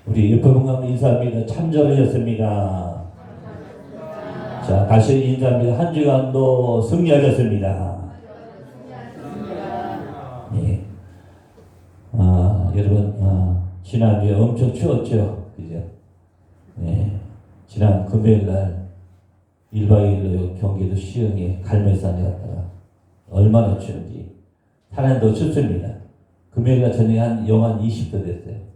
우리 옆에분과 인사합니다. 참전하셨습니다. 자, 다시 인사합니다. 한 주간도 승리하셨습니다. 예. 여러분, 지난주에 엄청 추웠죠? 그죠? 예. 지난 금요일날 1박 2일로 경기도 시흥에 갈매산에 갔다가 얼마나 추운지 산안도 춥습니다. 금요일날 저녁에 한 영하 20도 됐어요.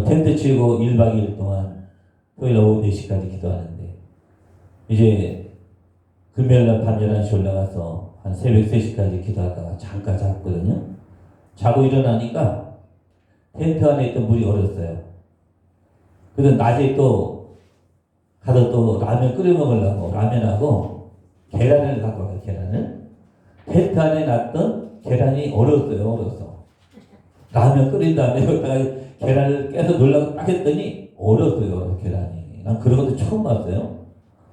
텐트 치고 1박 2일 동안 토요일 오후 4시까지 기도하는데 이제 금요일날 밤 11시 올라가서 한 새벽 3시까지 기도하다가 잠깐 잤거든요. 자고 일어나니까 텐트 안에 있던 물이 얼었어요. 그래서 낮에 또 가서 또 라면 끓여 먹으려고 라면하고 계란을 갖고 가요. 계란을 텐트 안에 놨던 계란이 얼었어. 라면 끓인 다음에 여기다가 계란을 깨서 놀라고 딱 했더니 얼었어요. 계란이. 난 그런 것도 처음 봤어요.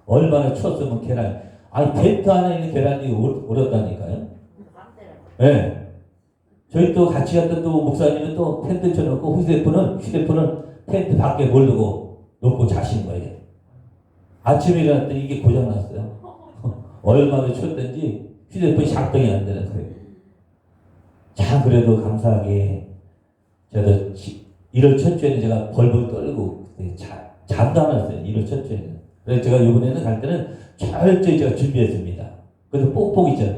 얼마나 추웠으면 계란, 텐트 안에 있는 계란이 얼었다니까요. 네. 저희 또 같이 갔던 또 목사님은 또 텐트 쳐놓고 휴대폰은 텐트 밖에 모르고 놓고 자신 거예요. 아침에 일어났더니 이게 고장났어요. 얼마나 추웠던지 휴대폰이 작동이 안 되는 거예요. 자, 그래도 감사하게 저도 1월 첫 주에는 제가 벌벌 떨고 잠도 안 왔어요. 1월 첫 주에는. 그래서 제가 이번에는 갈 때는 철저히 제가 준비했습니다. 그래서 뽁뽁이 있잖아요.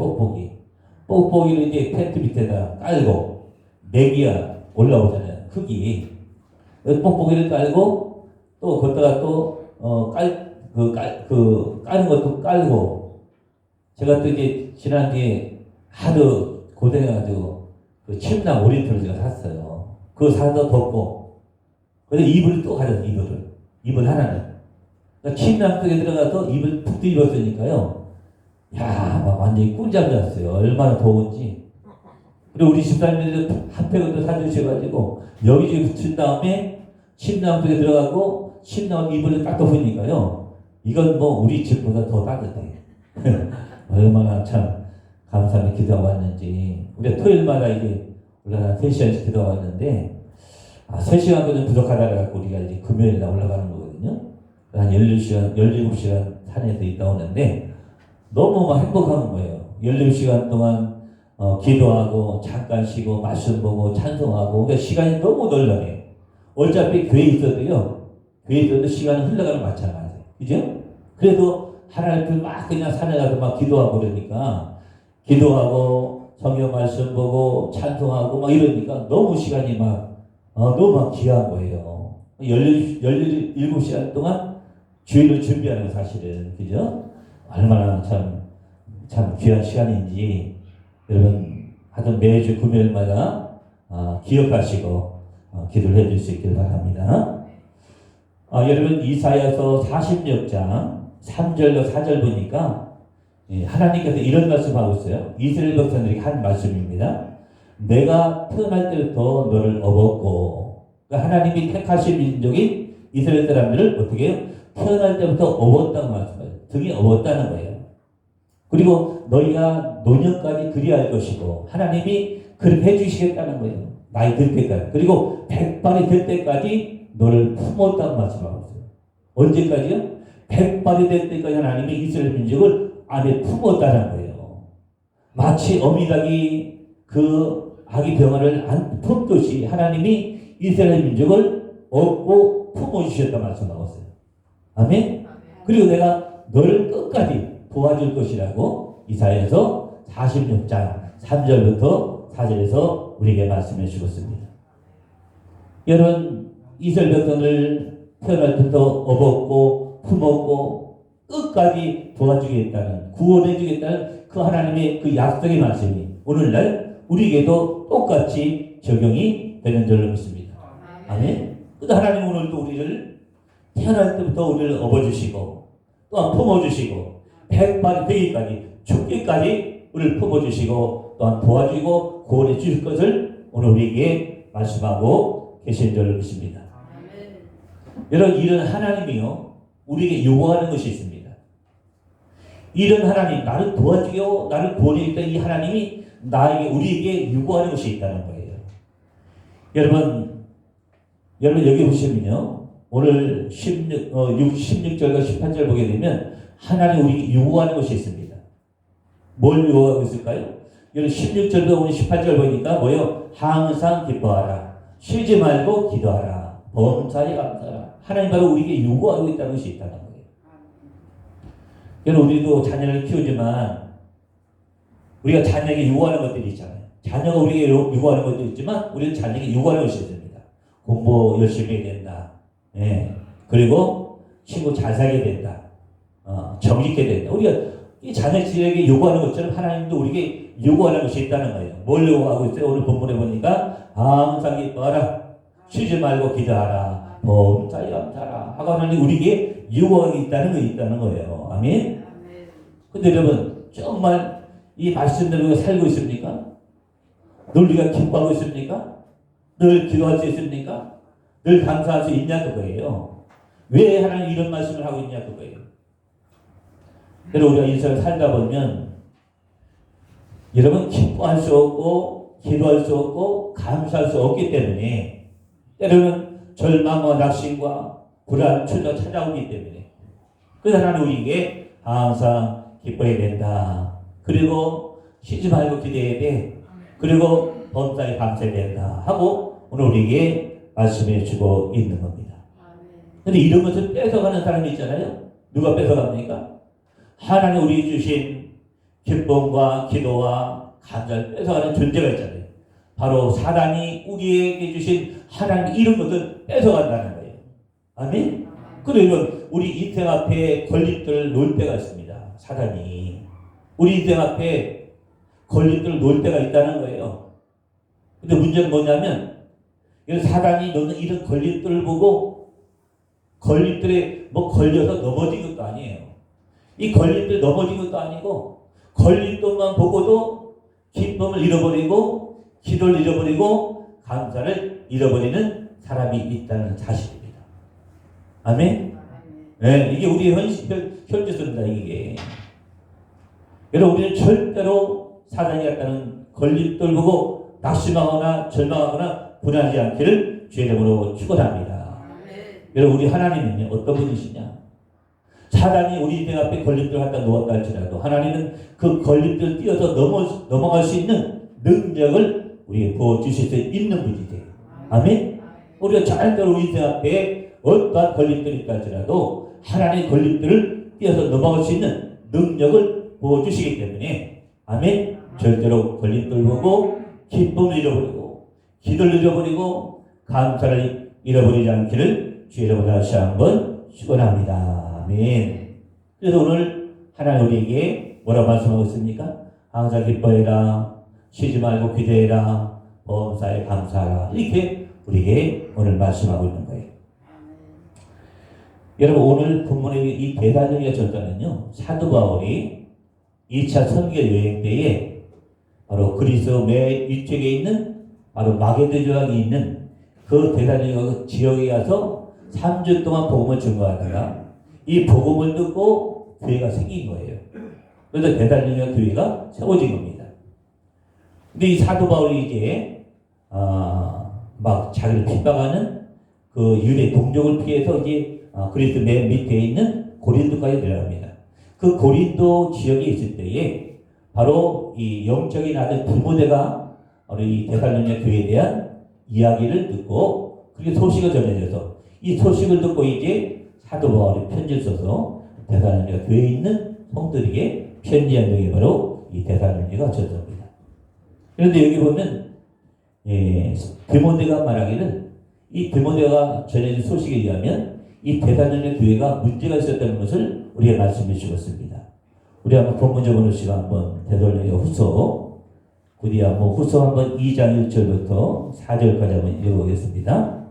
뽁뽁이를 이제 텐트 밑에다 깔고 내기가 올라오잖아요. 흙이. 뽁뽁이를 깔고 또 거기다가 또 까는 것도 깔고 제가 또 이제 지난주에 하도 고생해가지고 그 침낭 오리털을 제가 샀어요. 그거 사서 덮고 그래서 이불을 또 가져서 이불 하나는 그러니까 침낭 속에 들어가서 이불 푹 뒤집었으니까요. 야, 막 완전히 꿀잠 잤어요. 얼마나 더운지. 그리고 우리 집사님들이 한 팩을 또 사주셔가지고 여기저기 붙인 다음에 침낭 속에 들어가고 침낭 이불을 딱 덮으니까요. 이건 뭐 우리 집보다 더 따뜻해. 얼마나 참 감사하게 기도하고 왔는지. 우리가 토요일마다 이게 올라가 3시간씩 기도하고 왔는데 3시간도 좀 부족하다 그래갖고 우리가 이제 금요일날 올라가는 거거든요. 한 17시간 산에서 있다 오는데 너무 막 행복한 거예요. 17시간 동안 기도하고 잠깐 쉬고 말씀 보고 찬송하고 그러니까 시간이 너무 널널해. 어차피 교회에 있어도 시간은 흘러가는 마찬가지예요. 그죠? 그래도 하나님 막 그냥 산에 가서 막 기도하고 그러니까 기도하고 성경 말씀 보고 찬송하고 막 이러니까 너무 시간이 너무 막 귀한 거예요. 17시간 동안 주일을 준비하는 거 사실은. 그죠? 얼마나 참 귀한 시간인지 여러분 하여튼 매주 금요일마다 기억하시고 기도를 해줄 수 있길 바랍니다. 여러분 이사야서 46장 3절로 4절 보니까 하나님께서 이런 말씀하고 있어요. 이스라엘 백성들에게 한 말씀입니다. 내가 태어날 때부터 너를 업었고 그러니까 하나님이 택하신 민족인 이스라엘 사람들을 어떻게 해요? 태어날 때부터 업었다고 말씀해요. 등이 업었다는 거예요. 그리고 너희가 노년까지 그리할 것이고 하나님이 그렇게 해주시겠다는 거예요. 나이 들 때까지. 그리고 백발이 될 때까지 너를 품었다고 말씀하고 있어요. 언제까지요? 백발이 될 때까지 하나님이 이스라엘 민족을 안에 품었다는 거예요. 마치 어미닭이 그 아기 병아를 안 품듯이 하나님이 이스라엘 민족을 업고 품어주셨다 말씀하고 있어요. 아멘? 그리고 내가 너를 끝까지 도와줄 것이라고 이사야서 46장 3절부터 4절에서 우리에게 말씀해 주셨습니다. 여러분 이스라엘 백성을 태어날 때부터 업었고 품었고 끝까지 도와주겠다는 구원해 주겠다는 그 하나님의 그 약속의 말씀이 오늘날 우리에게도 똑같이 적용이 되는 줄로 믿습니다. 아멘. 그래서 하나님 오늘도 우리를 태어날 때부터 우리를 업어주시고 또한 품어주시고 백발이 되기까지 죽기까지 우리를 품어주시고 또한 도와주고 구원해 주실 것을 오늘 우리에게 말씀하고 계신 줄로 믿습니다. 여러분 이런 하나님이요 우리에게 요구하는 것이 있습니다. 이런 하나님 나를 도와주고 나를 구원해 주겠다 이 하나님이 우리에게 요구하는 것이 있다는 거예요. 여러분 여러분 여기 보시면요. 오늘 16절과 18절 보게 되면 하나님 우리 요구하는 것이 있습니다. 뭘 요구하고 있을까요? 여러분 16절부터 오늘 18절 보니까 뭐요? 항상 기뻐하라. 쉬지 말고 기도하라. 범사에 감사하라. 하나님 바로 우리에게 요구하고 있다는 것이 있다는 거예요. 여러분 우리도 자녀를 키우지만 우리가 자녀에게 요구하는 것들이 있잖아요. 자녀가 우리에게 요구하는 것도 있지만 우리는 자녀에게 요구하는 것이 있습니다. 공부 열심히 해야 된다. 예. 그리고 친구 잘 살게 된다. 정직해야 된다. 우리가 이 자녀들에게 요구하는 것처럼 하나님도 우리에게 요구하는 것이 있다는 거예요. 뭘 요구하고 있어요? 오늘 본문에 보니까 항상 기뻐하라. 쉬지 말고 기도하라. 범사에 감사하라. 하고 하나님 우리에게 요구하고 있다는 거예요. 아멘. 근데 여러분 정말 이 말씀대로 우리가 살고 있습니까? 늘 우리가 기뻐하고 있습니까? 늘 기도할 수 있습니까? 늘 감사할 수 있냐 그거예요. 왜 하나님 이런 말씀을 하고 있냐 그거예요. 여러분 우리가 인생을 살다 보면 여러분 기뻐할 수 없고 기도할 수 없고 감사할 수 없기 때문에 때로는 절망과 낙심과 불안, 초조가 찾아오기 때문에 그래서 하나님 우리에게 항상 기뻐해야 된다. 그리고 쉬지 말고 기도해야 돼. 그리고 범사에 감사해야 된다 하고 오늘 우리에게 말씀해 주고 있는 겁니다. 그런데 이런 것을 뺏어가는 사람이 있잖아요. 누가 뺏어갑니까? 하나님 우리 주신 기쁨과 기도와 감사를 뺏어가는 존재가 있잖아요. 바로 사단이 우리에게 주신 하나님 이런 것을 뺏어간다는 거예요. 아멘? 그러면 우리 인생 앞에 걸림돌을 놓을 때가 있습니다. 사단이 우리 인생 앞에 걸림돌을 놓을 때가 있다는 거예요. 근데 문제는 뭐냐면 사단이 놓는 이런 걸림돌을 보고 걸림돌에 뭐 걸려서 넘어진 것도 아니에요. 이 걸림돌에 넘어진 것도 아니고 걸림돌만 보고도 기쁨을 잃어버리고 기도를 잃어버리고 감사를 잃어버리는 사람이 있다는 사실입니다. 아멘? 네, 이게 우리의 현실입니다. 이게. 여러분 우리는 절대로 사단이 갖다는 걸림돌 보고 낙심하거나 절망하거나 불안하지 않기를 주의 이름으로 축원합니다. 여러분 우리 하나님은요 어떤 분이시냐? 사단이 우리 인생 앞에 걸림돌 갖다 놓았다 할지라도 하나님은 그 걸림돌 뛰어서 넘어갈 수 있는 능력을 우리에게 부어주실 수 있는 분이세요. 아멘? 우리가 절대로 우리 인생 앞에 어떠한 걸림돌이 있다 할지라도 하나님의 걸림돌을 뛰어서 넘어갈 수 있는 능력을 부어주시기 때문에 아멘? 절대로 걸림돌 보고 기쁨을 잃어버리고 기도를 잃어버리고 감사를 잃어버리지 않기를 주의 이름으로 다시 한번 축원합니다. 아멘. 그래서 오늘 하나님 우리에게 뭐라고 말씀하고 있습니까? 항상 기뻐해라. 쉬지 말고 기도해라. 범사에 감사하라. 이렇게 우리에게 오늘 말씀하고 있는 거예요. 여러분 오늘 본문의 이 대단령의 전자는요 사도 바울이 2차 선교 여행 때에 바로 그리스 매 위쪽에 있는 바로 마게도 지역이 있는 그 대단령 지역에 가서 3주 동안 복음을 증거하다가 이 복음을 듣고 교회가 생긴 거예요. 그래서 대단령 교회가 세워진 겁니다. 근데 이 사도 바울이 이제 막 자기를 핍박하는 그 유대 동족을 피해서 이제 그리스 맨 밑에 있는 고린도까지 내려갑니다. 그 고린도 지역에 있을 때에 바로 이 영적인 아들 디모데가 우리 데살로니가 교회에 대한 이야기를 듣고 그렇게 소식을 전해져서 이 소식을 듣고 이제 사도 바울이 편지를 써서 데살로니가 교회에 있는 성도들에게 편지한 적이 바로 이 데살로니가 전서입니다. 그런데 여기 보면 디모데가 말하기를 이 디모데가 전해진 소식에 의하면 이 데살로니가 교회가 문제가 있었다는 것을 우리가 말씀해 주었습니다. 우리 한번 본문적으로 시간 한번 데살로니가 후서 우리 한번 후서 한번 2장 1절부터 4절까지 한번 읽어보겠습니다.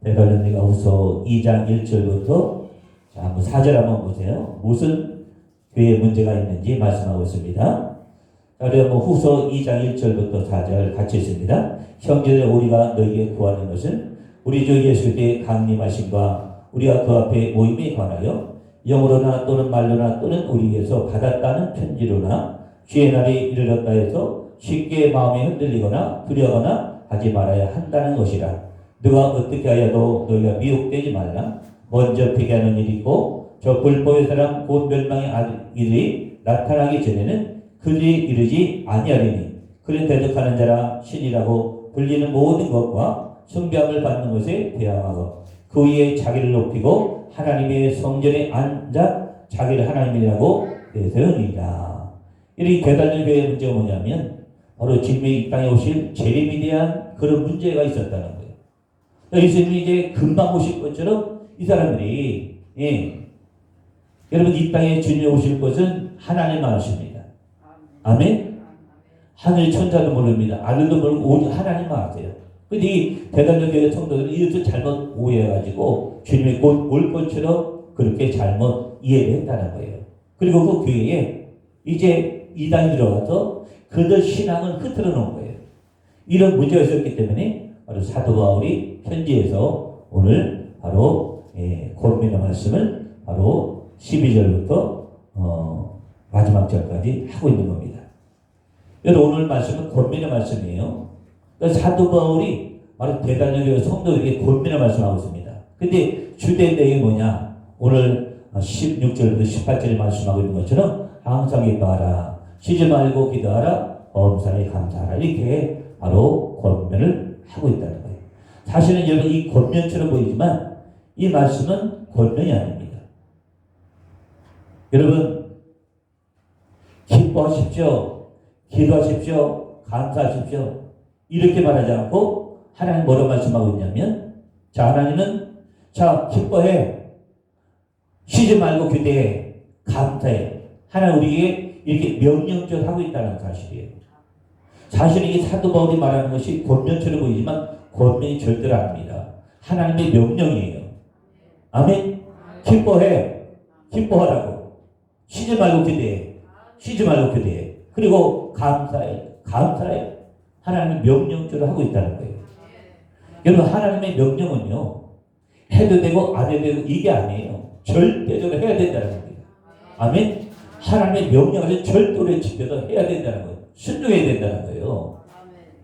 데살로니가 후서 2장 1절부터 자 한번 4절 한번 보세요. 무슨 교회에 문제가 있는지 말씀하고 있습니다. 자, 우리 한번 후서 2장 1절부터 4절 같이 있습니다. 형제들 우리가 너희에게 구하는 것은 우리 주 예수 그리스도의 강림하심과 우리가 그 앞에 모임에 관하여 영으로나 또는 말로나 또는 우리에게서 받았다는 편지로나 주의 날이 이르렀다 해서 쉽게 마음이 흔들리거나 두려워하거나 하지 말아야 한다는 것이라. 누가 어떻게 하여도 너희가 미혹되지 말라. 먼저 회개하는 일이 있고 저 불법의 사람 곧 멸망의 아들이 나타나기 전에는 그들이 이르지 아니하리니 그를 대적하는 자라 신이라고 불리는 모든 것과 숭배함을 받는 것에 대항하고 그 위에 자기를 높이고 하나님의 성전에 앉아 자기를 하나님이라고 내세우니라. 이 배달된 교회의 문제가 뭐냐면 바로 주님이 이 땅에 오실 재림에 대한 그런 문제가 있었다는 거예요. 예수님이 이제 금방 오실 것처럼 이 사람들이 여러분 이 땅에 주님이 오실 것은 하나님만 아십니다. 아멘? 하늘 천사도 모릅니다. 아들도 모르고 오직 하나님만 아세요. 근데 이 배달된 교회 성도들은 이것을 잘못 오해해가지고 주님이 곧 올 것처럼 그렇게 잘못 이해를 했다는 거예요. 그리고 그 교회에 이제 이단이 들어가서 그들 신앙을 흐트러 놓은 거예요. 이런 문제가 있었기 때문에 바로 사도 바울이 편지에서 오늘 바로 권면의 말씀을 바로 12절부터 마지막 절까지 하고 있는 겁니다. 여러분 오늘 말씀은 권면의 말씀이에요. 그러니까 사도 바울이 바로 대단하게 성도에게 권면의 말씀하고 있습니다. 근데 주된 내용이 뭐냐? 오늘 16절부터 18절에 말씀하고 있는 것처럼 항상 기뻐하라, 쉬지 말고 기도하라, 범사에 감사하라. 이렇게 바로 권면을 하고 있다는 거예요. 사실은 여러분 이 권면처럼 보이지만 이 말씀은 권면이 아닙니다. 여러분 기뻐하십시오, 기도하십시오, 감사하십시오 이렇게 말하지 않고 하나님 뭐라고 말씀하고 있냐면 자 하나님은 자 기뻐해, 쉬지 말고 기도해, 감사해. 하나님 우리에게 이렇게 명령적으로 하고 있다는 사실이에요. 사실은 이 사도 바울이 말하는 것이 권면처럼 보이지만 권면이 절대로 아닙니다. 하나님의 명령이에요. 아멘? 기뻐해, 기뻐하라고. 쉬지 말고 기도해, 쉬지 말고 기도해. 그리고 감사해, 감사해. 하나님의 명령처럼 하고 있다는 거예요. 여러분 하나님의 명령은요 해도 되고 안 해도 되고 이게 아니에요. 절대적으로 해야 된다는 거예요. 아멘? 하나님의 명령을 절도로 지켜서 해야 된다는 거예요. 순종해야 된다는 거예요.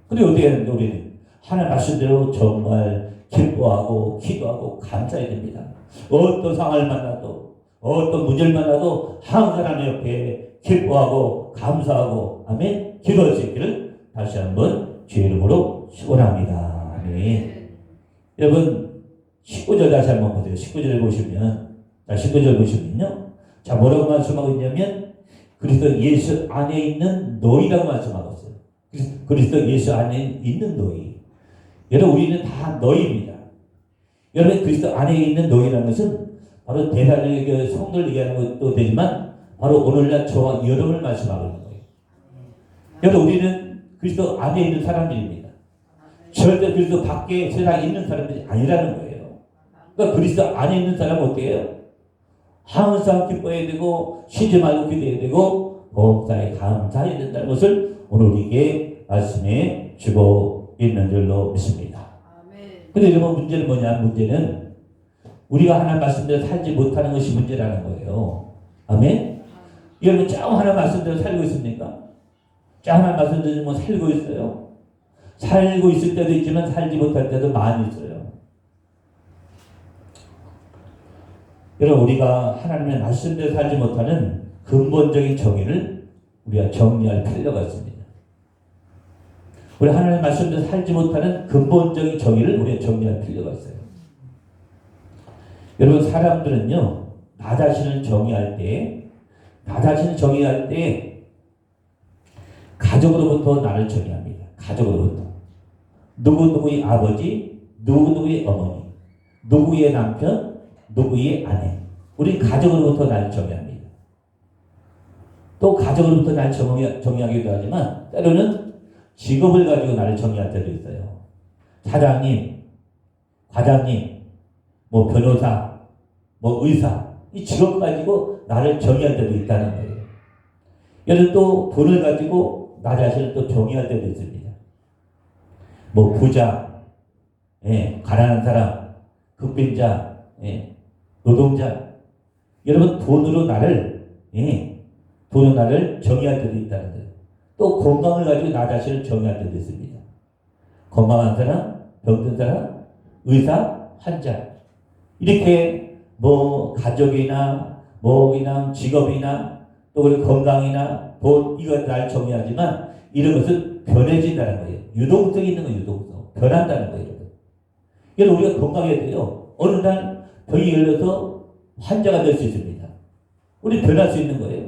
근데 어떻게 하는데 우리는 하나님 말씀대로 정말 기뻐하고 기도하고 감사해야 됩니다. 어떤 상황을 만나도 어떤 문제를 만나도 항상 하나님 옆에 기뻐하고 감사하고 아멘? 기도할 수 있기를 다시 한번 주의 이름으로 축원합니다. 아멘. 여러분 19절 다시 한번 보세요. 19절 보시면 자 19절 보시면요. 자 뭐라고 말씀하고 있냐면 그리스도 예수 안에 있는 너희라고 말씀하고 있어요. 그리스도 예수 안에 있는 너희. 여러분 우리는 다 너희입니다. 여러분 그리스도 안에 있는 너희라는 것은 바로 대사를 성도를 얘기하는 것도 되지만 바로 오늘날 저와 여러분을 말씀하고 있는 거예요. 여러분 우리는 그리스도 안에 있는 사람들입니다. 절대 그리스도 밖에 세상에 있는 사람들이 아니라는 거예요. 그러니까 그리스도 안에 있는 사람은 어떻게 해요? 항상 기뻐해야 되고 쉬지 말고 기도해야 되고 범사에 감사해야 된다는 것을 오늘 우리에게 말씀해 주고 있는 줄로 믿습니다. 근데 여러분 문제는 뭐냐? 문제는 우리가 하나님 말씀대로 살지 못하는 것이 문제라는 거예요. 아멘? 여러분 짱 하나님 말씀대로 살고 있습니까? 짱 하나님 말씀대로 뭐 살고 있어요? 살고 있을 때도 있지만 살지 못할 때도 많이 있어요. 여러분 우리가 하나님의 말씀대로 살지 못하는 근본적인 정의를 우리가 정리할 필요가 있습니다. 우리 하나님의 말씀대로 살지 못하는 근본적인 정의를 우리가 정리할 필요가 있어요. 여러분 사람들은요 나 자신을 정의할 때 가족으로부터 나를 정의합니다. 가족으로부터 누구누구의 아버지, 누구누구의 어머니, 누구의 남편, 누구의 아내. 우리 가족으로부터 나를 정의합니다. 또 가족으로부터 나를 정의하기도 하지만 때로는 직업을 가지고 나를 정의할 때도 있어요. 사장님, 과장님, 뭐 변호사, 뭐 의사 이 직업 가지고 나를 정의할 때도 있다는 거예요. 여러분 또 돈을 가지고 나 자신을 또 정의할 때도 있습니다. 뭐 부자, 가난한 사람, 극빈자, 노동자. 여러분 돈으로 나를 정의할 때도 있다는 거예요. 또 건강을 가지고 나 자신을 정의할 때도 있습니다. 건강한 사람, 병든 사람, 의사, 환자. 이렇게 뭐 가족이나 뭐이나 직업이나 또 우리 건강이나 돈 이건 날 정의하지만 이런 것은 변해진다는 거예요. 유동성이 있는 거예요. 유동성. 변한다는 거예요. 이건 우리가 건강해야 돼요. 어느 날 병이 열려서 환자가 될 수 있습니다. 우리 변할 수 있는 거예요.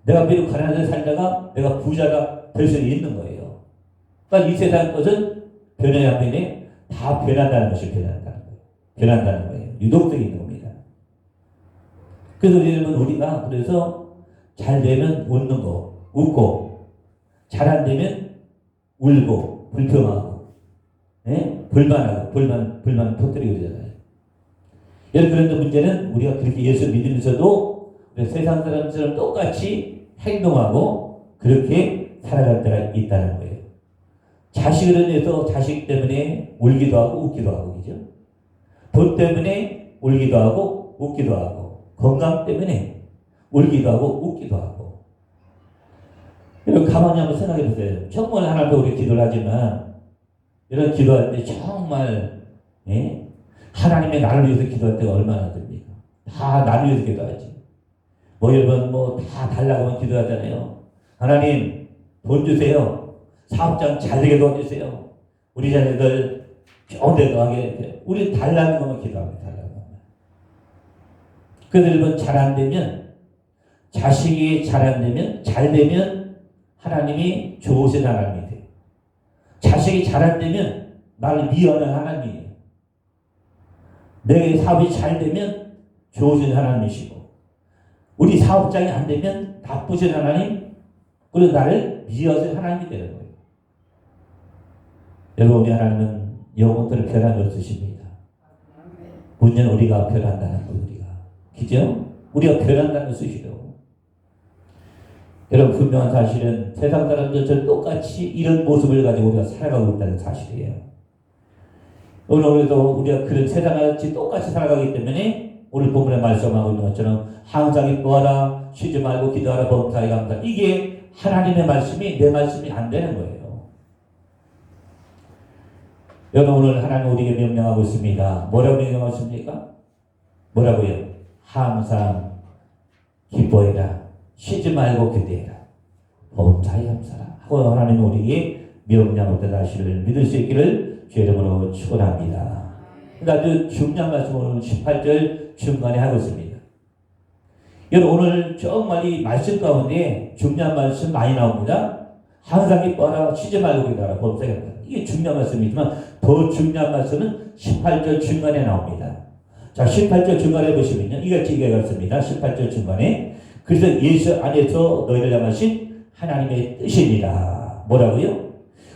내가 비록 가난하게 살다가 내가 부자가 될 수 있는 거예요. 그러니까 이 세상 것은 변해야 변해 다 변한다는 것이 변한다는 거예요. 변한다는 거예요. 유동성이 있는 겁니다. 그래서 우리가 그래서 잘 되면 웃는 거, 웃고 잘 안 되면 울고 불평하고, 예? 불만하고 불만 터뜨리고 그러잖아요. 그런데 문제는 우리가 그렇게 예수 믿으면서도 세상 사람처럼 똑같이 행동하고 그렇게 살아갈 때가 있다는 거예요. 자식을 위해서 자식 때문에 울기도 하고 웃기도 하고 그죠? 돈 때문에 울기도 하고 웃기도 하고 건강 때문에 울기도 하고 웃기도 하고. 여러분 가만히 한번 생각해 보세요. 정말 하나님 앞에 우리 기도를 하지만 이런 기도할 때 정말, 예? 하나님의 나를 위해서 기도할 때가 얼마나 됩니까? 다 나를 위해서 기도하지. 뭐 여러분 뭐 다 달라고 하면 기도하잖아요. 하나님 돈 주세요. 사업장 잘 되게 도와주세요. 우리 자녀들 좋은 데 가게. 우리 달라는 것만 기도합니다. 달라는 것만. 그래서 여러분 잘 안 되면 자식이 잘 안 되면 잘 되면 하나님이 좋으신 하나님이 돼요. 자식이 잘 안 되면 나를 미워하는 하나님이에요. 내 사업이 잘 되면 좋으신 하나님이시고 우리 사업장이 안 되면 나쁘신 하나님 그리고 나를 미워하신 하나님이 되는 거예요. 여러분 우리 하나님은 영혼들을 변함이 없으십니다. 문제는 우리가 변한다는 거예요. 그죠? 우리가 변한다는 것이죠. 여러분 분명한 사실은 세상 사람들처럼 똑같이 이런 모습을 가지고 우리가 살아가고 있다는 사실이에요. 오늘도 우리가 그런 세상같이 똑같이 살아가기 때문에 오늘 본문에 말씀하고 있는 것처럼 항상 기뻐하라, 쉬지 말고 기도하라, 범사에 감사. 이게 하나님의 말씀이 내 말씀이 안 되는 거예요. 여러분 오늘 하나님 우리에게 명령하고 있습니다. 뭐라고 명령하고 있습니까? 뭐라고요? 항상 기뻐해라, 쉬지 말고 기도해라, 범사에 감사라 하고 하나님 우리에게 명령하고 있다는 사실을 믿을 수 있기를 주의 이름으로 축원합니다. 그러니까 아주 중요한 말씀을 18절 중간에 하고 있습니다. 여러분 오늘 정말 이 말씀 가운데 중요한 말씀 많이 나옵니다. 항상 기뻐하라, 쉬지 말고 기도하라, 범사에 감사라. 이게 중요한 말씀이지만 더 중요한 말씀은 18절 중간에 나옵니다. 자, 18절 중간에 보시면요. 이같이 얘기하겠습니다. 18절 중간에. 그래서 예수 안에서 너희를 향하신 하나님의 뜻이니라. 뭐라고요?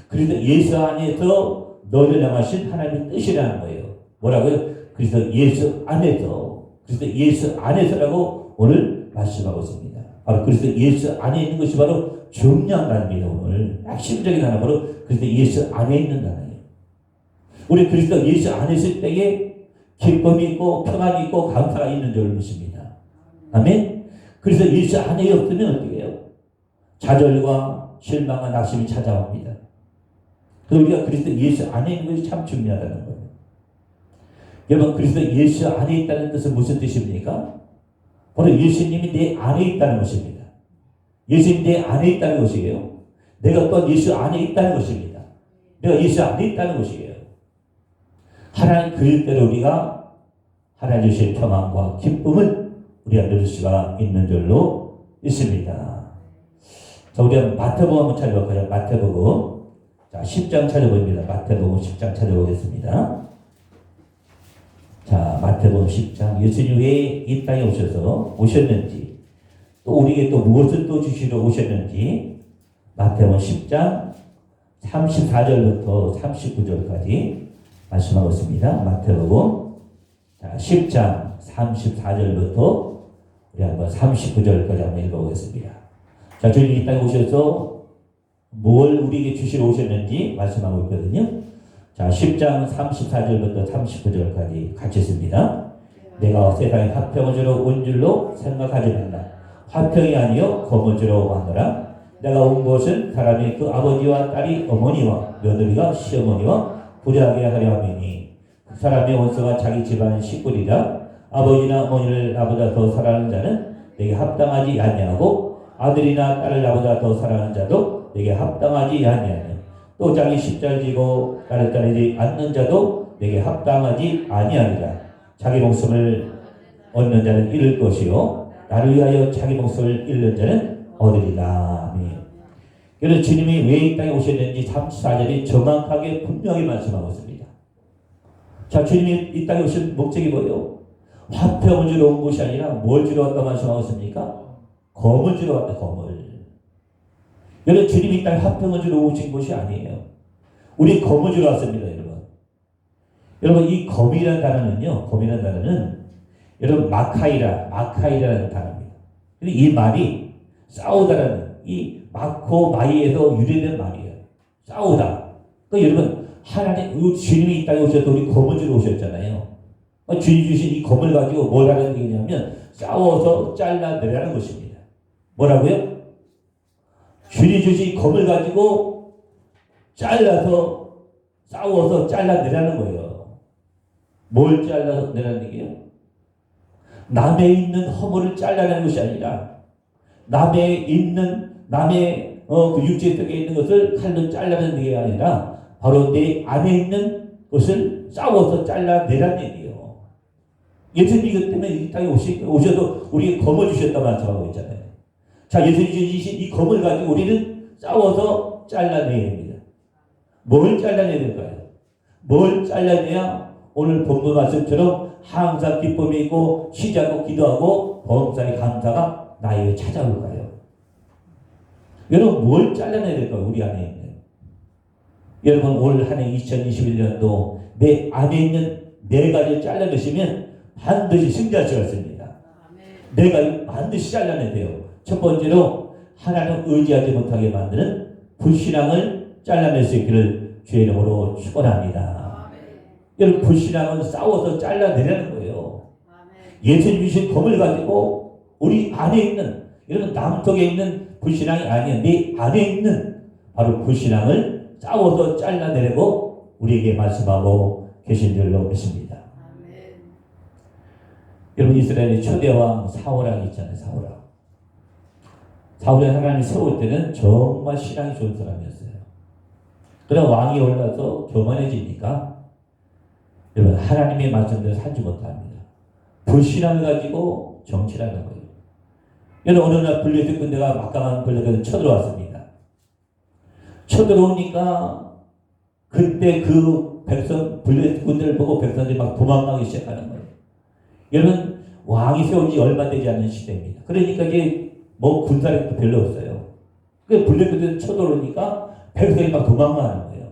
그래서 예수 안에서 너희를 향하신 하나님의 뜻이라는 거예요. 뭐라고요? 그래서 예수 안에서. 그래서 예수 안에서라고 오늘 말씀하고 있습니다. 바로 그래서 예수 안에 있는 것이 바로 중요한 단어입니다. 오늘 핵심적인 단어 바로 그래서 예수 안에 있는 단어예요. 우리 그리스도 예수 안에 있을 때에 기쁨이 있고 평안이 있고 감사가 있는 줄 믿습니다. 아멘. 그래서 예수 안에 없으면 어떻게 해요? 좌절과 실망과 낙심이 찾아옵니다. 그래서 우리가 그리스도 예수 안에 있는 것이 참 중요하다는 거예요. 여러분 그리스도 예수 안에 있다는 뜻은 무슨 뜻입니까? 바로 예수님이 내 안에 있다는 것입니다. 예수님이 내 안에 있다는 것이에요. 내가 또 예수 안에 있다는 것입니다. 내가 예수 안에 있다는 것이에요. 하나님 그 일대로 우리가 하나님 주신 평안과 기쁨을 우리가 누릴 수가 있는 줄로 있습니다. 자, 우리 한번 마태복음 한번 찾아볼까요? 마태복음. 자, 10장 찾아봅니다. 마태복음 10장 찾아보겠습니다. 자, 마태복음 10장. 예수님 왜 이 땅에 오셨는지, 또 우리에게 또 무엇을 또 주시러 오셨는지, 마태복음 10장 34절부터 39절까지 말씀하고 있습니다. 마태복음 10장 34절부터 우리 한번 39절까지 한번 읽어보겠습니다. 자, 주님 이 땅에 오셔서 뭘 우리에게 주시러 오셨는지 말씀하고 있거든요. 자, 10장 34절부터 39절까지 같이 읽습니다. 내가 세상에 화평을 주러 온 줄로 생각하지 말라. 화평이 아니요 검을 주러 왔노라. 내가 온 것은 사람이 그 아버지와 딸이 어머니와 며느리가 시어머니와 부자하게 하려 함이니 사람의 원수가 자기 집안 식구리라. 아버지나 어머니를 나보다 더 사랑하는 자는 내게 합당하지 아니하고 아들이나 딸을 나보다 더 사랑하는 자도 내게 합당하지 아니하며 또 자기 십자를 지고 나를 따르지 않는 자도 내게 합당하지 아니하니라. 자기 목숨을 얻는 자는 잃을 것이요 나를 위하여 자기 목숨을 잃는 자는 얻으리라. 아멘. 그래서 주님이 왜 이 땅에 오셨는지 34절이 정확하게 분명히 말씀하고 있습니다. 자, 주님이 이 땅에 오신 목적이 뭐예요? 화평을 주러 온 것이 아니라 뭘 주러 왔다 말씀하고 있습니까? 검을 주러 왔다. 검을. 여러분, 주님이 이 땅에 화평을 주러 오신 것이 아니에요. 우리 검을 주러 왔습니다. 여러분, 이 검이라는 단어는요, 검이라는 단어는 여러분 마카이라는 단어입니다. 이 말이 싸우다라는 이 마코 마이에서 유래된 말이에요. 싸우다. 그러니까 여러분, 하나님 주님이 이 땅에 오셔서 우리 검을 주러 오셨잖아요. 주님 주신 이 검을 가지고 뭘 하는 얘기냐면 싸워서 잘라내라는 것입니다. 뭐라고요? 주님 주신 이 검을 가지고 싸워서 잘라내라는 거예요. 뭘 잘라내라는 얘기예요? 남의 있는 허물을 잘라내는 것이 아니라 남의 그 육체 속에 있는 것을 칼로 잘라내는 게 아니라 바로 내 안에 있는 것을 싸워서 잘라내라는 얘기예요. 예수님이 이것 때문에 이 땅에 오셔도 우리에게 검을 주셨다 말씀하고 있잖아요. 자, 예수님이 주신 이 검을 가지고 우리는 싸워서 잘라내야 됩니다. 뭘 잘라내야 될까요? 뭘 잘라내야 오늘 본문 말씀처럼 항상 기쁨이 있고 쉬지 않고 기도하고 범사의 감사가 나에게 찾아올까요? 여러분, 뭘 잘라내야 될까요? 우리 안에 있는. 여러분, 올 한 해 2021년도 내 안에 있는 네 가지를 잘라내시면 반드시 승리할 수가 있습니다. 네 가지 반드시 잘라내야 돼요. 첫 번째로 하나님 의지하지 못하게 만드는 불신앙을 잘라낼 수 있기를 주의 이름으로 축원합니다. 여러분, 불신앙은 싸워서 잘라내라는 거예요. 예수님 주신 검을 가지고 우리 안에 있는, 여러분 남쪽에 있는 불신앙이 아니에요. 내 안에 있는 바로 불신앙을 싸워서 잘라내려고 우리에게 말씀하고 계신 줄로 믿습니다. 여러분, 이스라엘의 초대왕 사울왕이 있잖아요. 사울이 하나님이 세울 때는 정말 신앙이 좋은 사람이었어요. 그러나 왕이 올라서 교만해지니까 여러분, 하나님의 말씀대로 살지 못합니다. 불신앙을 가지고 정치를 하는 거예요. 여러분, 어느 날 블레셋 군대가 막강한 블레셋을 쳐들어왔습니다. 쳐들어오니까 그때 그 블레셋 군대를 보고 백성들이 막 도망가기 시작하는 거예요. 여러분, 왕이 세운 지 얼마 되지 않는 시대입니다. 그러니까 이제 뭐 군사력도 별로 없어요. 그 블레셋 군대를 쳐들어오니까 백성이 막 도망가는 거예요.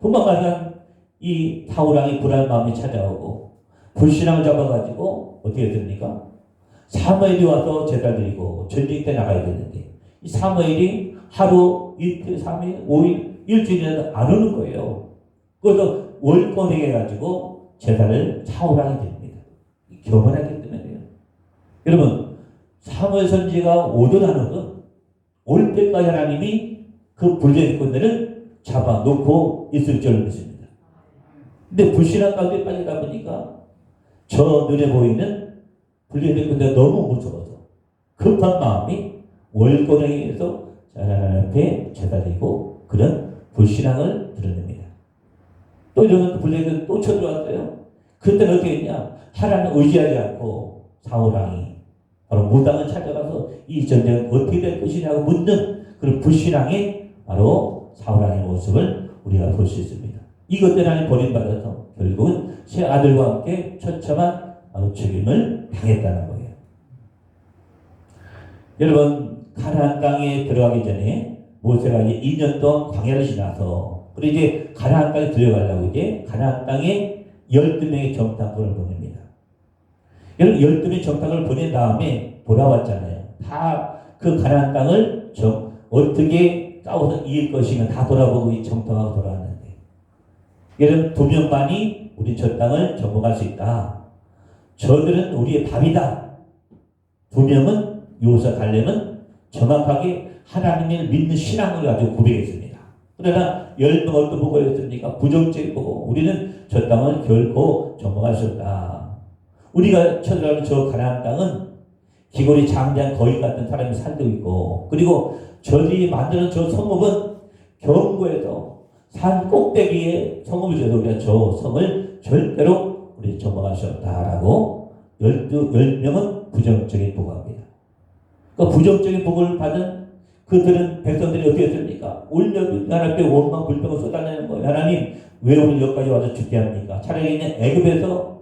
도망가면 이 사울왕이 불안한 마음이 찾아오고 불신앙을 잡아가지고 어떻게 했습니까? 사무엘이 와서 제사 드리고 전쟁 때 나가야 되는데 이 사무엘이 하루, 이틀, 3일, 5일, 일주일이라도 안 오는 거예요. 그래서 월권에 해가지고 제사를 사울왕이 드립니다. 교만하기 때문에요. 여러분, 사무엘 선지가 오든 안 오든 올 때까지 하나님이 그 블레셋 군대를 잡아놓고 있을 줄 믿습니다. 근데 불신앙 가운데 빠지다 보니까 저 눈에 보이는 블레셋 군대가 너무 무서워서 급한 마음이 월권행에서 하나님 앞에 제사드리고 그런 불신앙을 드러냅니다. 또 이러면 블레셋 또 쳐들어왔어요. 그때는 어떻게 했냐? 하나님 의지하지 않고 사울왕이 바로 무당을 찾아가서 이 전쟁은 어떻게 될 것이냐고 묻는 그런 불신앙이 바로 사울왕의 모습을 우리가 볼 수 있습니다. 이것 때문에 하나님 버림받아서 결국은 새 아들과 함께 처참한 책임을 당했다는 거예요. 여러분, 가나안 땅에 들어가기 전에 모세가 이제 2년 동안 광야를 지나서 그리고 이제 가나안 땅에 들어가려고 이제 가나안 땅에 12명의 정탐꾼을 보냅니다. 여러분, 12명의 정탐꾼을 보낸 다음에 돌아왔잖아요. 다 그 가나안 땅을 어떻게 싸워서 이길 것인가 다 돌아보고 이 정탐하고 돌아왔는데 여러분, 2명만이 우리 저 땅을 정복할 수 있다. 저들은 우리의 밥이다. 2명은 요사 갈렙은 정확하게 하나님을 믿는 신앙을 가지고 고백했습니다. 그러나 열명 어떤 보고였습니까? 부정적인 보고. 우리는 저 땅을 결코 정복할 수 없다. 우리가 쳐들어가는 저 가나안 땅은 기골이 장대한 거인 같은 사람이 살고 있고, 그리고 저들이 만드는 저 성읍은 경고에서 산 꼭대기에 성읍이 있어서 우리가 저 성을 절대로 우리 정복할 수 없다라고 10명은 부정적인 보고합니다. 그 부정적인 보고를 받은 그들은 백성들이 어떻게 했습니까? 울며 하나님께 원망 불평을 쏟아내는 거예요. 하나님 왜 우리 여기까지 와서 죽게 합니까? 차라리 있는 애굽에서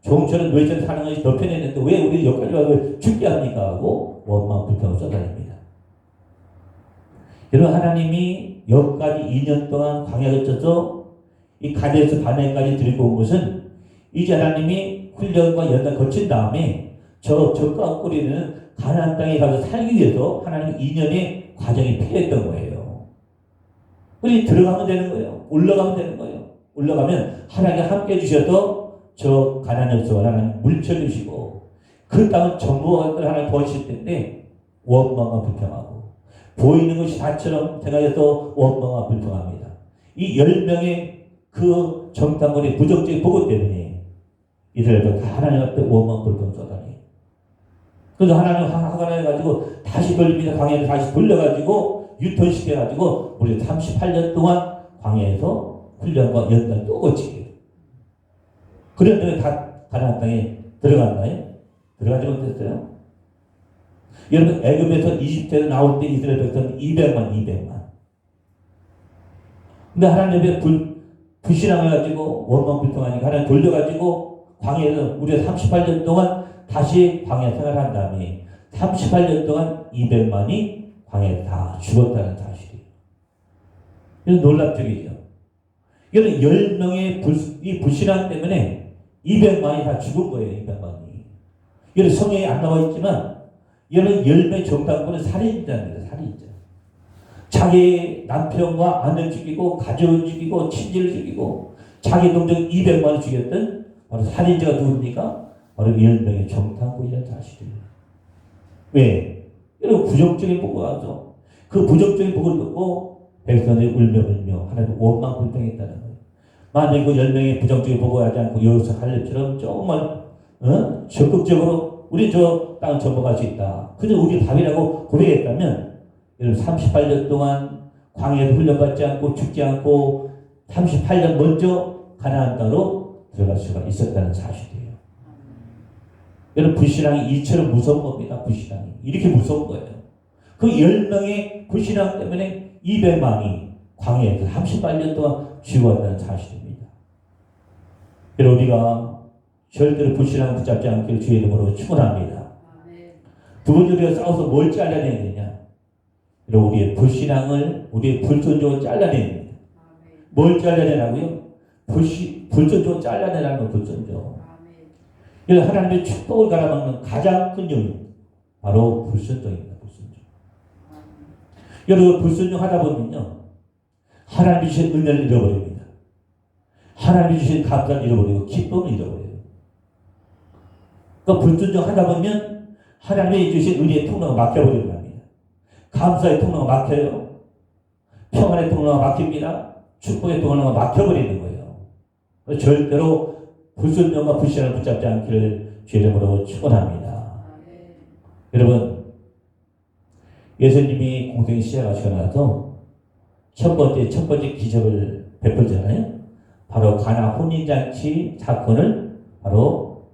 종처럼 노예처럼 사는 것이 더 편했는데 왜 우리 여기까지 와서 죽게 합니까? 하고 원망 불평을 쏟아냅니다. 여러분, 하나님이 여기까지 2년 동안 광야에 거쳐서 이 가데스 바네까지 들고 온 것은 이제 하나님이 훈련과 연단 거친 다음에 저 적과 꿀이는 가나안 땅에 가서 살기 위해서 하나님 2년의 과정이 필요했던 거예요. 우리 들어가면 되는 거예요. 올라가면 되는 거예요. 올라가면 하나님이 함께 해주셔서 저 가나안 역사를 하나님 물쳐주시고 그 땅은 정복할 걸 하나님 도와주실 텐데 원망과 불평하고 보이는 것이 다처럼 생각해서 원망과 불평합니다. 이 10명의 그 정탐꾼의 부정적인 보고 때문에 이들도 다 하나님 앞에 원망 불평 쏟아내요. 그래서 하나님 화가 나가지고 다시 돌립니다. 광야를 다시 돌려가지고 유턴시켜가지고 우리 38년 동안 광야에서 훈련과 연단 또 거치게. 그런데 다 가나안 땅에 들어갔나요? 들어가지 못했어요. 여러분, 애굽에서 이집트에서 나올 때 이스라엘 백성은 200만. 근데 하나님의 불신앙해가지고 원망 불평하니까 하나님 돌려가지고 광야에서 우리가 38년 동안 다시 광야 생활한 다음에 38년 동안 200만이 광야에 다 죽었다는 사실이에요. 이건 놀랍적이죠. 이거는 10명의 이 불신앙 때문에 200만이 다 죽은 거예요. 200만이. 이거는 성경에 안 나와 있지만 이거는 10명의 정탐꾼은 살인자입니다. 살인자. 자기 남편과 아내를 죽이고 가족을 죽이고 친지를 죽이고 자기 동족 200만을 죽였던 바로 살인자가 누굽니까? 바로 10명의 정탐꾼이라는 사실이에요. 왜? 여러분, 부정적인 보고가 와서 그 부정적인 보고를 듣고 백성들이 울며 하나님 원망 불평했다는 거예요. 만약에 그 10명의 부정적인 보고를 하지 않고 여기서 할례처럼 정말 적극적으로 우리 저 땅을 정복할 수 있다. 그저 우리 답이라고 고백했다면 여러분 38년 동안 광야에서 훈련받지 않고 죽지 않고 38년 먼저 가나안 땅으로 들어갈 수가 있었다는 사실이에요. 여러분, 불신앙이 이처럼 무서운 겁니다. 불신앙이. 이렇게 무서운 거예요. 그 10명의 불신앙 때문에 200만이 광야에서 38년 동안 죽어왔다는 사실입니다. 여러분, 우리가 절대로 불신앙을 붙잡지 않기를 주의 이름으로 축원합니다. 두 번째, 우리가 싸워서 뭘 잘라내야 되냐? 여러분, 우리의 불신앙을, 우리의 불순종을 잘라내야 됩니다. 뭘 잘라내라고요? 불순종을 잘라내라는 거, 불순종. 하나님의 축복을 갈아먹는 가장 큰 요인 바로 불순종입니다. 불순종. 여러분, 불순종 하다 보면요 하나님이 주신 은혜를 잃어버립니다. 하나님이 주신 감사를 잃어버리고 기쁨을 잃어버려요. 그러니까 불순종 하다 보면 하나님이 주신 은혜의 통로가 막혀버리는 겁니다. 감사의 통로가 막혀요. 평안의 통로가 막힙니다. 축복의 통로가 막혀버리는 거예요. 절대로 불순종과 불신앙을 붙잡지 않기를 주의 이름으로 축원합니다. 여러분, 예수님이 공생을 시작하시고 나서 첫 번째 기적을 베풀잖아요. 바로 가나 혼인잔치 사건을 바로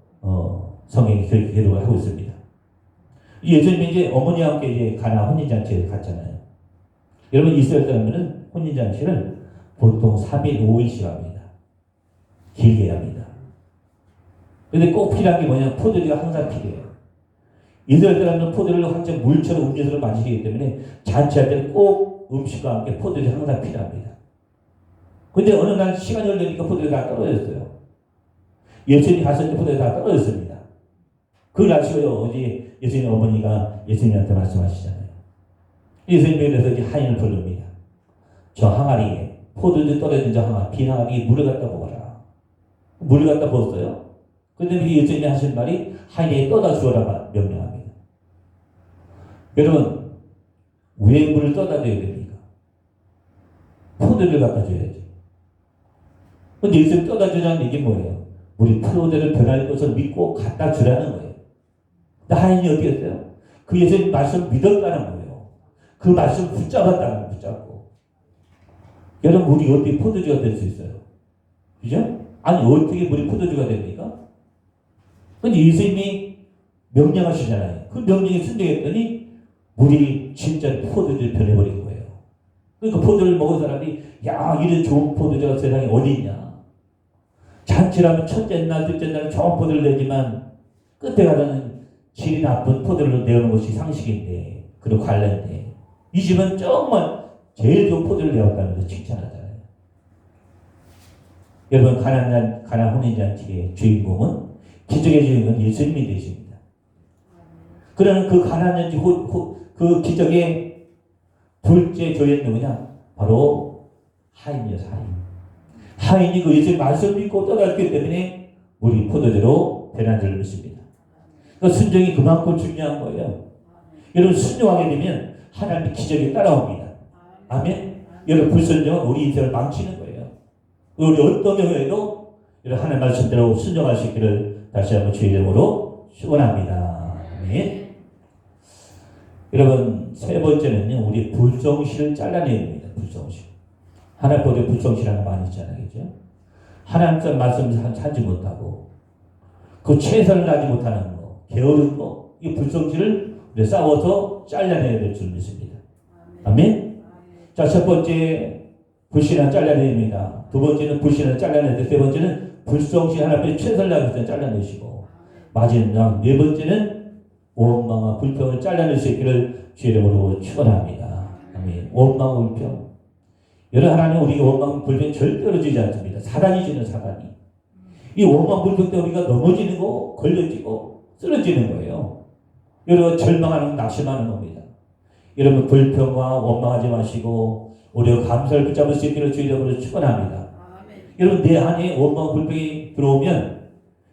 성경이 기록을 하고 있습니다. 예수님이 이제 어머니와 함께 이제 가나 혼인잔치에 갔잖아요. 여러분, 이스라엘 사람들은 혼인잔치를 보통 3일 5일씩 합니다. 길게 합니다. 근데 꼭 필요한 게 뭐냐면 포도주가 항상 필요해요. 이스라엘 사람들은 포도를 항상 물처럼 음료수로 마시기 때문에 잔치할 때는 꼭 음식과 함께 포도주가 항상 필요합니다. 근데 어느 날 시간이 흘러니까 포도주가 다 떨어졌어요. 예수님이 갔을 때 포도주가 다 떨어졌습니다. 그걸 아시고요. 어제 예수님 어머니가 예수님한테 말씀하시잖아요. 예수님에 대해서 이제 하인을 부릅니다. 저 항아리에 포도주 떨어진 저 항아리, 빈 항아리에 물을 갖다 부어라. 물을 갖다 부었어요. 그런데 예수님이 하신 말이 하인에게 떠다 주어라 명령합니다. 여러분, 왜 물을 떠다 줘야 됩니까? 포도주를 갖다 줘야지. 근데 예수님 떠다 주자는 얘기 뭐예요? 우리 포도주를 변할 것을 믿고 갖다 주라는 거예요. 근데 하인이 어떻게 했어요? 그 예수님 말씀 믿었다는 거예요. 그 말씀 붙잡았다는 거예요. 붙잡고. 여러분 우리 어떻게 포도주가 될 수 있어요? 그죠? 아니 어떻게 우리 포도주가 됩니까? 근데 예수님이 명령하시잖아요. 그 명령에 순종했더니 물이 진짜 포도주를 변해버린 거예요. 그러니까 포도를 먹은 사람이 야 이런 좋은 포도주가 세상에 어디 있냐. 잔치라면 첫째 날 둘째 날 좋은 포도를 내지만 끝에 가서는 질이 나쁜 포도를 내오는 것이 상식인데 그리고 관례인데 이 집은 정말 제일 좋은 포도를 내었다면서 칭찬하잖아요. 여러분 가나 혼인잔치의 주인공은 기적의 주인공은 예수님이 되십니다. 그러는 그 가나안잔치 그 기적의 둘째 조연 누구냐? 바로 하인이었어요. 하인이 그 예수님 말씀 믿고 떠났기 때문에 우리 포도주로 변한 줄 믿습니다. 그 순종이 그만큼 중요한 거예요. 여러분 순종하게 되면 하나님의 기적이 따라옵니다. 아멘. 여러분 불순종은 우리 인생을 망치는 거예요. 우리 어떤 경우에도 여러분 하나님 말씀대로 순종할 수 있기를 다시 한번 주의 이름으로 축원합니다. 아멘. 여러분 세 번째는요 우리 불성실을 잘라내야 됩니다. 불성실. 하나님 보다 불성실하는 거 많이 있잖아요. 그죠? 하나님 말씀을 하지 못하고 그 최선을 다하지 못하는 거 게으른 거 이 불성실을 우리 싸워서 잘라내야 될 줄 믿습니다. 아멘. 자, 첫 번째 불신을 잘라내야 됩니다. 두 번째는 불신을 잘라내야 되고 세 번째는 불성실 하나님의 최선을 다해서 잘라내시고 마지막 네 번째는 원망과 불평을 잘라낼 수 있기를 주의 이름으로 축원합니다. 아멘. 원망 불평. 여러분 하나님 우리가 원망 불평 절대로 주지 않습니다. 사단이 주는 사단이. 이 원망 불평 때문에 우리가 넘어지는 거, 걸려지고 쓰러지는 거예요. 여러분 절망하는 낙심하는 겁니다. 여러분 불평과 원망하지 마시고 우리가 감사를 붙잡을 수 있기를 주의 이름으로 축원합니다. 여러분 내 안에 원망 불평이 들어오면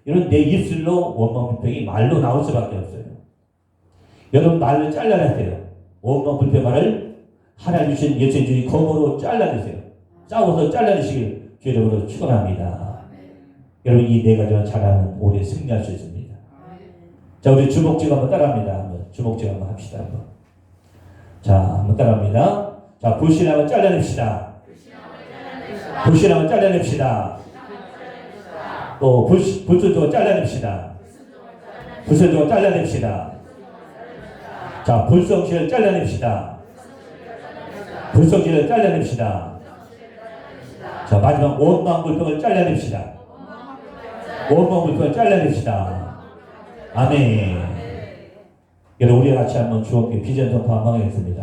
여러분 내 입술로 원망 불평이 말로 나올 수밖에 없어요. 여러분 말을 잘라내세요. 원망 불평 말을 하나님 주신 예수님 주신 검으로 잘라내세요. 싸워서 잘라내시길 주의 이름으로 축원합니다. 여러분 이 네 가지만 잘하면 오래 승리할 수 있습니다. 자 우리 주목직 한번 따라합니다. 한번 주목직 한번 합시다. 한번. 자 한번 따라합니다. 자 불신함을 잘라냅시다. 불신함을 잘라냅시다. 또 불순종을 잘라냅시다. 불순종을 잘라냅시다. 자 불성실을 잘라냅시다. 불성실을 잘라냅시다. 자 마지막 원망 불평을 잘라냅시다. 원망 불평을 잘라냅시다. 아멘. 여러분 우리 같이 한번 주옥께 비전 전파 한번 하겠습니다.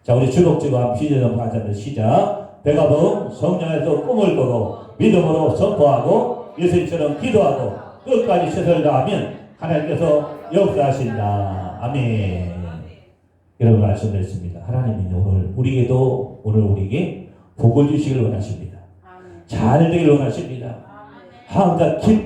자 우리 주목지와 비전 전파 같이 한번 시작. 백합은 성령에서 꿈을 꾸고 믿음으로 선포하고 예수님처럼 기도하고 끝까지 최선을 다하면 하나님께서 역사하신다. 아멘. 여러분 말씀드렸습니다. 하나님이 오늘 우리에게 복을 주시길 원하십니다. 잘 되길 원하십니다. 항상 기쁨